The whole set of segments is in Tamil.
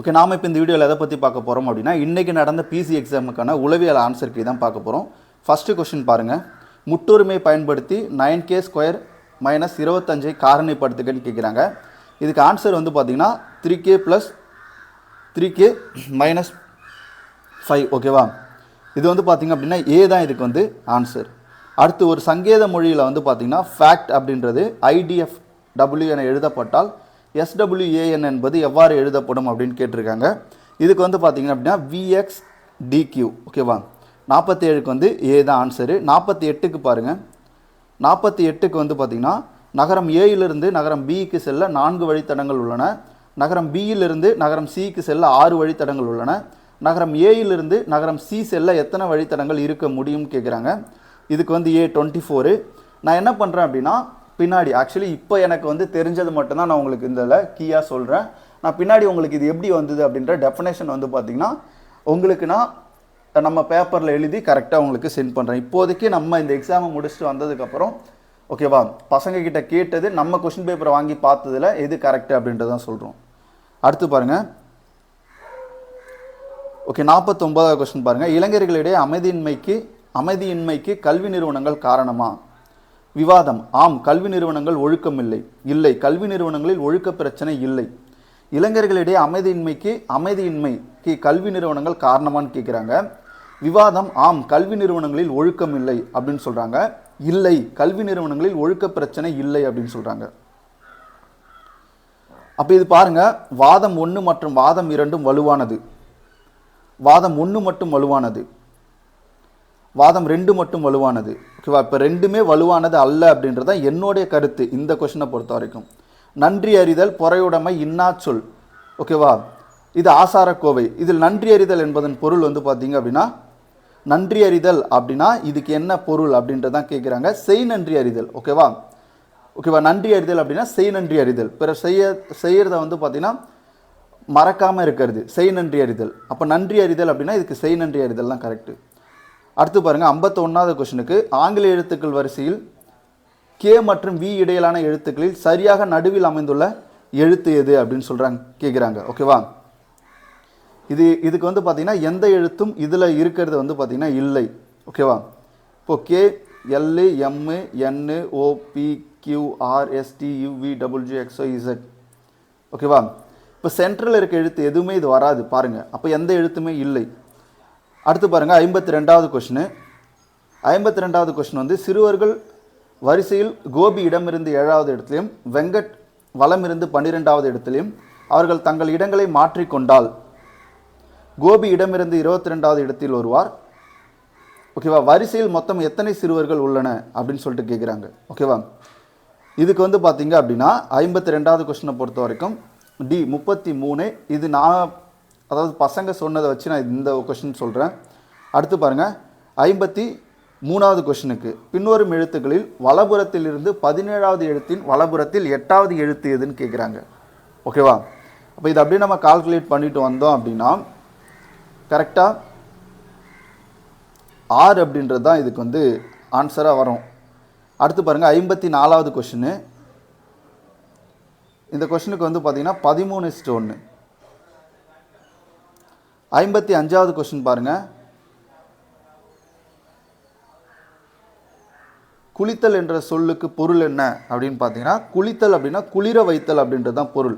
ஓகே, நாம் இப்போ இந்த வீடியோவில் எதை பற்றி பார்க்க போகிறோம் அப்படின்னா, இன்றைக்கி நடந்த பிசி எக்ஸாமுக்கான உளவியல் ஆன்சர் கீ தான் பார்க்க போகிறோம். ஃபஸ்ட்டு கொஸ்டின் பாருங்கள். முற்றுரிமை பயன்படுத்தி 9k² - 25 காரணிப்படுத்துகன்னு கேட்குறாங்க. இதுக்கு ஆன்சர் வந்து பார்த்திங்கன்னா 3k + 3k - 5. ஓகேவா? இது வந்து பார்த்திங்க அப்படின்னா ஏ தான் இதுக்கு வந்து ஆன்சர். அடுத்து ஒரு சங்கேத மொழியில் வந்து பார்த்திங்கன்னா ஃபேக்ட் அப்படின்றது IDFW என எழுதப்பட்டால் SWAN என்பது எவ்வாறு எழுதப்படும் அப்படின்னு கேட்டிருக்காங்க. இதுக்கு வந்து பார்த்திங்க அப்படின்னா VXDQ. ஓகேவா? 47க்கு வந்து ஏ தான் ஆன்சரு. 48க்கு பாருங்கள். 48க்கு வந்து பார்த்திங்கன்னா நகரம் ஏயிலிருந்து நகரம் பிக்கு செல்ல 4 வழித்தடங்கள் உள்ளன. நகரம் பியிலிருந்து நகரம் சிக்கு செல்ல 6 வழித்தடங்கள் உள்ளன. நகரம் ஏயிலிருந்து நகரம் சி செல்ல எத்தனை வழித்தடங்கள் இருக்க முடியும்னு கேட்குறாங்க. இதுக்கு வந்து ஏ 24. நான் என்ன பண்ணுறேன் அப்படின்னா, பின்னாடி ஆக்சுவலி இப்போ எனக்கு வந்து தெரிஞ்சது மட்டும்தான் நான் உங்களுக்கு இதில் கீயாக சொல்கிறேன். நான் பின்னாடி உங்களுக்கு இது எப்படி வந்தது அப்படின்ற டெஃபினேஷன் வந்து பார்த்திங்கன்னா உங்களுக்கு நான் நம்ம பேப்பரில் எழுதி கரெக்டாக உங்களுக்கு சென்ட் பண்ணுறேன். இப்போதைக்கு நம்ம இந்த எக்ஸாமை முடிச்சுட்டு வந்ததுக்கப்புறம் ஓகேவா, பசங்கக்கிட்ட கேட்டது நம்ம கொஷின் பேப்பரை வாங்கி பார்த்ததில் எது கரெக்டு அப்படின்றதான் சொல்கிறோம். அடுத்து பாருங்கள். ஓகே, 49வது கொஸ்டின் பாருங்கள். இளைஞர்களிடையே அமைதியின்மைக்கு கல்வி நிறுவனங்கள் காரணமா? விவாதம். ஆம், கல்வி நிறுவனங்கள் ஒழுக்கம் இல்லை. இல்லை, கல்வி நிறுவனங்களில் ஒழுக்க பிரச்சனை இல்லை. இளைஞர்களிடையே அமைதியின்மைக்கு கல்வி நிறுவனங்கள் காரணமான்னு கேட்குறாங்க. விவாதம். ஆம், கல்வி நிறுவனங்களில் ஒழுக்கம் இல்லை அப்படின்னு சொல்கிறாங்க. இல்லை, கல்வி நிறுவனங்களில் ஒழுக்க பிரச்சனை இல்லை அப்படின்னு சொல்கிறாங்க. அப்போ இது பாருங்கள், வாதம் 1 மற்றும் வாதம் 2 வலுவானது. வாதம் 1 மட்டும் வலுவானது, வாதம் 2 மட்டும் வலுவானது. ஓகேவா? இப்போ ரெண்டுமே வலுவானது அல்ல அப்படின்றத என்னுடைய கருத்து இந்த கொஷினை பொறுத்த வரைக்கும். நன்றி அறிதல், பொறையுடைமை, இன்னாச்சொல். ஓகேவா? இது ஆசாரக்கோவை. இதில் நன்றி அறிதல் என்பதன் பொருள் வந்து பார்த்தீங்க அப்படின்னா, நன்றி அறிதல் அப்படின்னா இதுக்கு என்ன பொருள் அப்படின்றதான் கேட்குறாங்க. செய் நன்றி அறிதல். ஓகேவா? ஓகேவா? நன்றி அறிதல் அப்படின்னா செய் நன்றி அறிதல். பிற செய்யறத வந்து பார்த்தீங்கன்னா மறக்காமல் இருக்கிறது செய் நன்றி அறிதல். அப்போ நன்றி அறிதல் அப்படின்னா இதுக்கு செய் நன்றி அறிதல் தான் கரெக்டு. அடுத்து பாருங்கள். 51வது கொஸ்டினுக்கு ஆங்கில எழுத்துக்கள் வரிசையில் கே மற்றும் வி இடையிலான எழுத்துக்களில் சரியாக நடுவில் அமைந்துள்ள எழுத்து எது அப்படின்னு கேட்குறாங்க. ஓகேவா? இதுக்கு வந்து பார்த்திங்கன்னா எந்த எழுத்தும் இதில் இருக்கிறது வந்து பார்த்திங்கன்னா இல்லை. ஓகேவா? இப்போது K, L, M, N, O, P, Q, R, S, T, U, V, W, X, Y, Z. ஓகேவா? இப்போ சென்ட்ரல் இருக்க எழுத்து எதுவுமே இது வராது பாருங்கள். அப்போ எந்த எழுத்துமே இல்லை. அடுத்து பாருங்கள். 52வது கொஷினு. 52வது கொஷின் வந்து சிறுவர்கள் வரிசையில் கோபி இடமிருந்து 7வது இடத்துலையும் வெங்கட் வலமிருந்து 12வது இடத்துலையும் அவர்கள் தங்கள் இடங்களை மாற்றிக்கொண்டால் கோபி இடமிருந்து 22வது இடத்தில் வருவார். ஓகேவா? வரிசையில் மொத்தம் எத்தனை சிறுவர்கள் உள்ளன அப்படின்னு சொல்லிட்டு கேட்குறாங்க. ஓகேவா? இதுக்கு வந்து பார்த்தீங்க அப்படின்னா 52வது கொஷினை பொறுத்த வரைக்கும் டி 33. இது நான் அதாவது பசங்க சொன்னதை வச்சு நான் இந்த கொஷின் சொல்கிறேன். அடுத்து பாருங்கள். 53வது கொஷினுக்கு பின்வரும் எழுத்துக்களில் வலப்புறத்தில் இருந்து 17வது எழுத்தின் வலப்புறத்தில் 8வது எழுத்து எதுன்னு கேட்குறாங்க. ஓகேவா? அப்போ இது அப்படியே நம்ம கால்குலேட் பண்ணிட்டு வந்தோம் அப்படின்னா கரெக்டாக ஆர் அப்படின்றது தான் இதுக்கு வந்து ஆன்சராக வரும். அடுத்து பாருங்கள். 54வது கொஷினு. இந்த கொஷினுக்கு வந்து பார்த்திங்கன்னா 13:1. 55வது கொஸ்டின் பாருங்கள். குளித்தல் என்ற சொல்லுக்கு பொருள் என்ன அப்படின்னு பார்த்தீங்கன்னா, குளித்தல் அப்படின்னா குளிர வைத்தல் அப்படின்றது தான் பொருள்.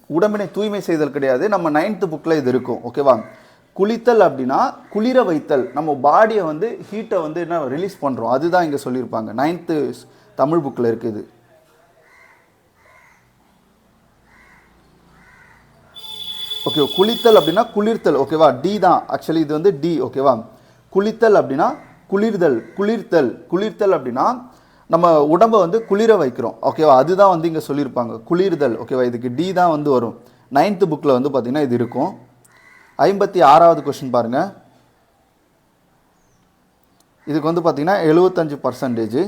உடம்பினை தூய்மை செய்தல் கிடையாது. நம்ம 9th புக்கில் இது இருக்கும். ஓகேவா? குளித்தல் அப்படின்னா குளிர வைத்தல். நம்ம பாடியை வந்து ஹீட்டை வந்து என்ன ரிலீஸ் பண்ணுறோம், அதுதான் இங்கே சொல்லியிருப்பாங்க. 9th தமிழ் புக்கில் இருக்குது. ஓகே, குளித்தல் அப்படின்னா குளிர்த்தல். ஓகேவா? டி தான் ஆக்சுவலி இது வந்து டி. ஓகேவா? குளித்தல் அப்படின்னா குளிர்தல், குளிர்த்தல். குளிர்த்தல் அப்படின்னா நம்ம உடம்பை வந்து குளிர வைக்கிறோம். ஓகேவா? அதுதான் வந்து இங்கே சொல்லியிருப்பாங்க, குளிர்தல். ஓகேவா? இதுக்கு டி தான் வந்து வரும். 9th புக்கில் வந்து பார்த்திங்கன்னா இது இருக்கும். 56வது கொஸ்டின் பாருங்கள். இதுக்கு வந்து பார்த்திங்கன்னா 75%.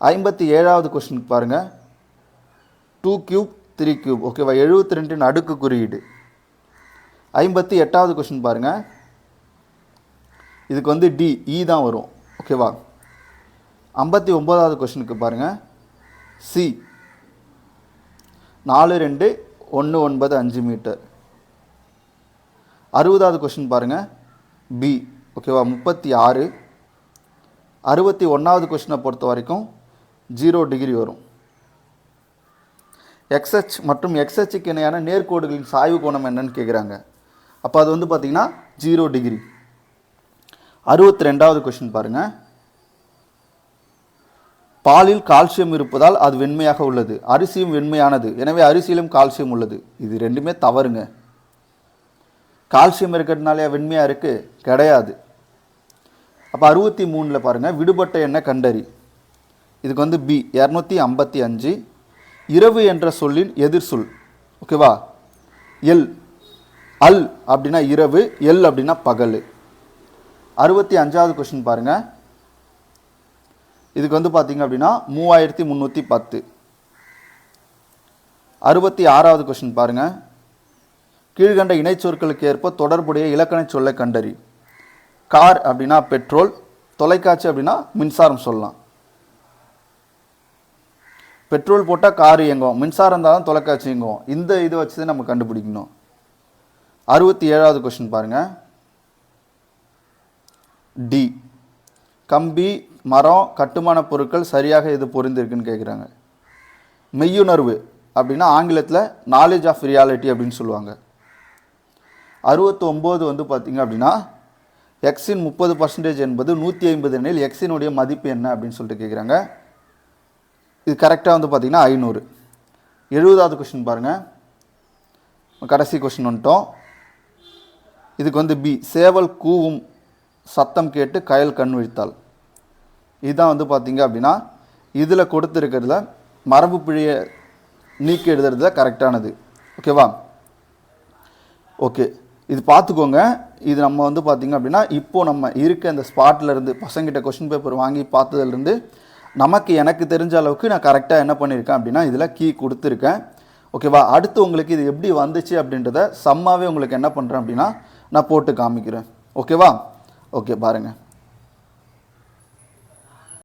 57வது கொஸ்டினுக்கு பாருங்கள். 2³ 3³ ஓகேவா? 72 அடுக்கு குறியீடு. 58வது கொஸ்டின் பாருங்கள். இதுக்கு வந்து டி இ தான் வரும். ஓகேவா? 59வது கொஸ்டினுக்கு பாருங்கள். C 4, 2, 1, 9, 5 metre. 60வது கொஸ்டின் பாருங்கள் பி. ஓகேவா, 36. 61வது கொஸ்டினை பொறுத்த வரைக்கும் 0 டிகிரி வரும். எக்ஸ்ஹெச் மற்றும் எக்ஸ்ஹெச்சுக்கு இணையான நேர்கோடுகளின் சாய்வு கோணம் என்னன்னு கேட்குறாங்க. அப்போ அது வந்து பார்த்திங்கன்னா 0 டிகிரி. 62வது கொஸ்டின் பாருங்கள். பாலில் கால்சியம் இருப்பதால் அது வெண்மையாக உள்ளது. அரிசியும் வெண்மையானது, எனவே அரிசியிலும் கால்சியம் உள்ளது. இது ரெண்டுமே தவறுங்க. கால்சியம் இருக்கிறதுனாலே வெண்மையாக இருக்குது? கிடையாது. அப்போ 63ல் பாருங்கள், விடுபட்ட எண்ணை கண்டறி. இதுக்கு வந்து பி 255. இரவு என்ற சொல்லின் எதிர் சொல். ஓகேவா, எல். அல் அப்படின்னா இரவு, எல் அப்படின்னா பகல். 65வது கொஸ்டின் பாருங்கள். இதுக்கு வந்து பார்த்தீங்க அப்படின்னா 3310. 66வது கொஸ்டின் பாருங்கள். கீழ்கண்ட இணைச்சொற்களுக்கு ஏற்ப தொடர்புடைய இலக்கண சொல்லை கண்டறி. கார் அப்படின்னா பெட்ரோல், தொலைக்காட்சி அப்படின்னா மின்சாரம் சொல்லலாம். பெட்ரோல் போட்டால் கார் இயங்கும், மின்சாரம் இருந்தால் தான் தொலைக்காட்சி இயங்கும். இந்த இதை வச்சு தான் நம்ம கண்டுபிடிக்கணும். 67வது கொஸ்டின் பாருங்கள். டி. கம்பி, மரம், கட்டுமான பொருட்கள் சரியாக எது பொருந்திருக்குன்னு கேட்குறாங்க. மெய்யுணர்வு அப்படின்னா ஆங்கிலத்தில் நாலேஜ் ஆஃப் ரியாலிட்டி அப்படின்னு சொல்லுவாங்க. 69 வந்து பார்த்திங்க அப்படின்னா எக்ஸின் 30% என்பது 150 எனில் எக்ஸினுடைய மதிப்பு என்ன அப்படின்னு சொல்லிட்டு கேட்குறாங்க. இது கரெக்டாக வந்து பார்த்திங்கன்னா 500. 70வது கொஸ்டின் பாருங்கள். கடைசி கொஸ்டின் வந்துட்டோம். இதுக்கு வந்து பி. சேவல் கூவும் சத்தம் கேட்டு கயல் கண் விழித்தாள். இதுதான் வந்து பார்த்திங்க அப்படின்னா இதில் கொடுத்துருக்கிறதுல மரபு பிழையை நீக்கி எழுதுறதுல கரெக்டானது. ஓகேவா, ஓகே, இது பார்த்துக்கோங்க. இது நம்ம வந்து பார்த்திங்க அப்படின்னா இப்போது நம்ம இருக்க இந்த ஸ்பாட்லேருந்து பசங்கிட்ட கொஷின் பேப்பர் வாங்கி பார்த்ததுலேருந்து எனக்கு தெரிஞ்ச அளவுக்கு நான் கரெக்டாக என்ன பண்ணியிருக்கேன் அப்படின்னா இதில் கீ கொடுத்துருக்கேன். ஓகேவா, அடுத்து உங்களுக்கு இது எப்படி வந்துச்சு அப்படின்றத சம்மாவே உங்களுக்கு என்ன பண்ணுறேன் அப்படின்னா நான் போட்டு காமிக்கிறேன். ஓகேவா, ஓகே பாருங்கள்.